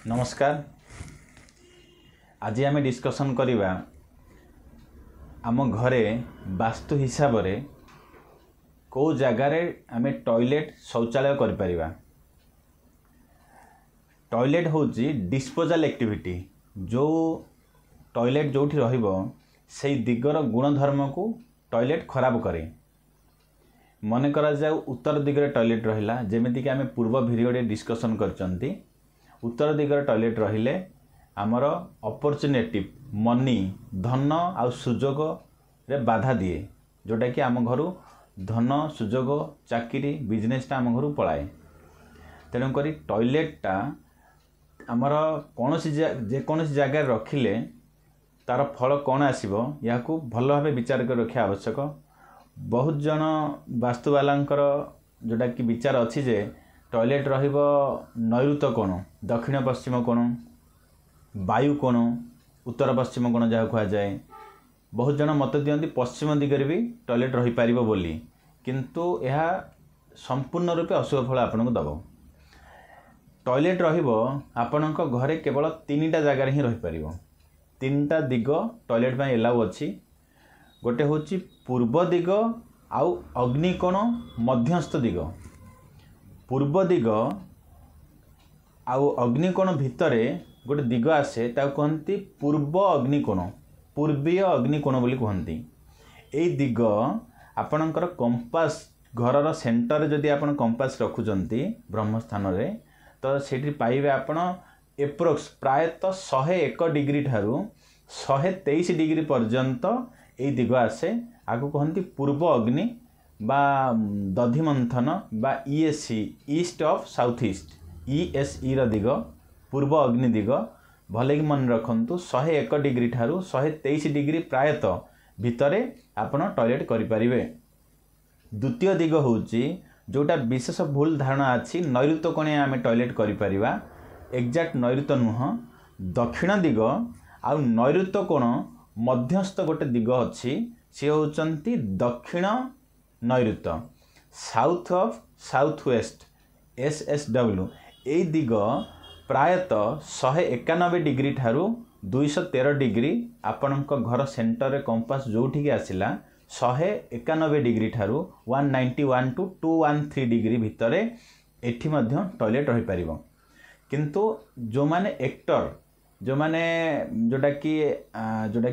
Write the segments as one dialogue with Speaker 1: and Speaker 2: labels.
Speaker 1: नमस्कार। आज आम डिस्कसन करवा आम घरे वास्तु हिसाब से कौ जगार आम टॉयलेट शौचालय कर टॉयलेट हूँ डिस्पोजल एक्टिविटी। जो टॉयलेट जो से दिगर गुणधर्म को टॉयलेट खराब करे। मन करा जाऊ उत्तर दिगरे टॉयलेट रहिला जेमिति आम पूर्व भिडियो डिस्कसन करचंती। उत्तर दिगरे टॉयलेट रहिले आमर अपॉर्चुनिटी मनी धन आउ सुजोग रे बाधा दिए, जोटा कि आम घर धन सुजोग चाकरी बिजनेसटा आम घर पलाए। तेणुक टॉयलेटटा आमर कौन जेकोसी जगार रखिले तार फल कौन आसो या भल भाव विचार कर रखा आवश्यक। बहुत जन वास्तुवालांकर जोटा कि विचार अच्छी जे टॉयलेट रहिबो नैऋत कोण, दक्षिण पश्चिम कोण, वायु कोण, उत्तर पश्चिम कोण जहाँ कह जाए। बहुत जन मत दियंती पश्चिम दिगरे भी टॉयलेट रही पारिबो बोली, किंतु यह संपूर्ण रूपे अशुभ फल आपन को दबो। टॉयलेट रहिबो आपनक घरे केवल 3टा जगार ही रही पारिबो। 3टा दिग टॉयलेट में एलाउ अच्छी। गोटे होची पूर्व दिग आउ अग्निकोण मध्यस्थ दिग। पूर्व दिग आउ अग्निकोण भितरे गोटे दिग आसे ताको कहती पूर्व अग्निकोण, पूर्वीय अग्निकोण बोली कहती। एई दिग आपणकर कंपास घरर सेंटर जदि आपण कंपास रखुचंती ब्रह्मस्थान रे तो सेठी पाइबे आपण एप्रोक्स प्रायतः 101 डिग्री ठारू 123 डिग्री पर्यंत एई दिग आसे। आको कहती पूर्व अग्नि बा दधिमंथन बा ESE east of south east ESE रा दिग पूर्व अग्नि दिग। भले कि मन रखंतु 101 डिग्री ठारू 123 डिग्री प्रायतः भितरे आपण टॉयलेट करि परिबे। द्वितीय दिग होउची जोटा विशेष भूल धारणा अछि नैऋत कोणे आमे टॉयलेट करि परिबा। एक्जाक्ट नैऋत नुह, दक्षिण दिग आउ नैऋत कोण मध्यस्थ गोटे दिग अछि, से होचंती दक्षिण नैऋत, साउथ ऑफ साउथ वेस्ट एसएसडब्ल्यू। ए दिग प्रायतः 191 डिग्री ठारू 213 डिग्री आपणक घर सेंटर रे कंपास जोठी के आसिला 191 डिग्री ठारू 191 टू 213 डिग्री भितरे एठी मध्य टॉयलेट रही पारिबो। किंतु जो माने एक्टर जो माने जोटा कि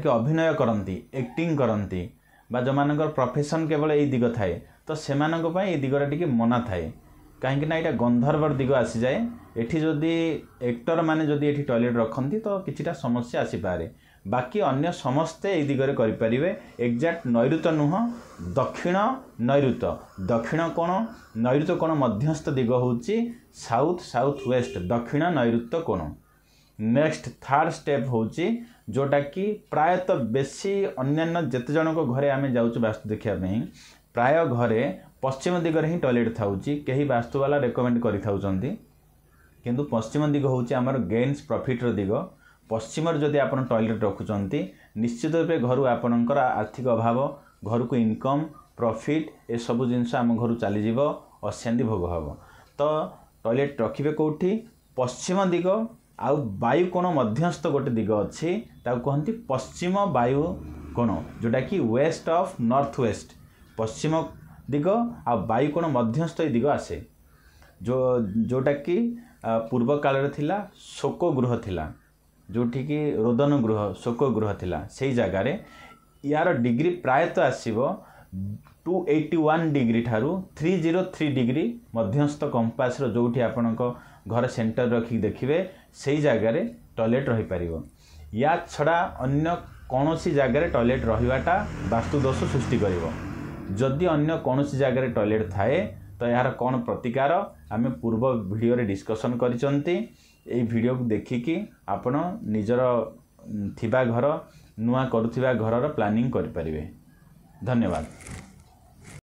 Speaker 1: अभिनय करती एक्टिंग करती बा जो मानकर प्रोफेशन केवल यही दिग थाए तो सेमानक पई ए दिगरा टिके मना थाए। कहीं ना यहाँ गंधर्वर दिग आसी जाए। एठी जदि एक्टर माने जदि एठी टॉयलेट रखती तो किछिटा समस्या आसी पारे। बाकी अन्य समस्ते ए दिगरे करि परिबे। एक्जाक्ट नैऋत नुह, दक्षिण नैऋत, दक्षिण कोण नैऋत कोण मध्यस्थ दिग होउची साउथ साउथ वेस्ट दक्षिण नैऋत कोण। नेक्स्ट थर्ड स्टेप होउची जोटा कि प्रायतः बेसी अन्यान्य जेते जनक घरे आमे जाउछु वास्तु देखिया पई प्राय घरे पश्चिम दिगरे ही टॉयलेट थाउची। कहीं वास्तु वाला रेकमेंड करि थाउचंती, किंतु पश्चिम दिग होउची हमर गेन्स प्रॉफिट रो दिग। पश्चिम जदि आपण टॉयलेट रखुचंती निश्चित रूपे घर आपणकर आर्थिक अभाव, घर को इनकम प्रॉफिट ए सब जिनस आम घर चली जीवो, अशांति भोग हबो। तो टॉयलेट रखिबे कोठी पश्चिम दिग आउ वायु कोण मध्यस्थ गोटे दिग अच्छी ताको कहती पश्चिम वायु कोण, जोटा कि वेस्ट ऑफ नॉर्थ वेस्ट पश्चिम दिग आ वायु कोण मध्यस्थ दिग आसे। जोटा कि पूर्व काल रे थिला शोक गृह थिला, जोठी कि रोदन गृह शोक गृह थिला। से जगार यार डिग्री प्रायतः आसीबो 281 डिग्री ठारू 303 डिग्री मध्यस्थ कंपास रो जोठी आपणक घर सेंटर रखी देखिए से जगार टॉयलेट रही पारिबो। या छड़ा अन्य कौनसी जगार टॉयलेट रहिबाटा वास्तु दोष सृष्टि करिवो। जदि अन्य कौनसी जगार टॉयलेट थाए तो यार कौन प्रतिकार आमे पूर्व वीडियो रे डिस्कशन करिसंती। ए वीडियो को देखिकी आपण निजर थिबा घर नुआ करुथिबा घरर प्लानिंग करि परिबे। धन्यवाद।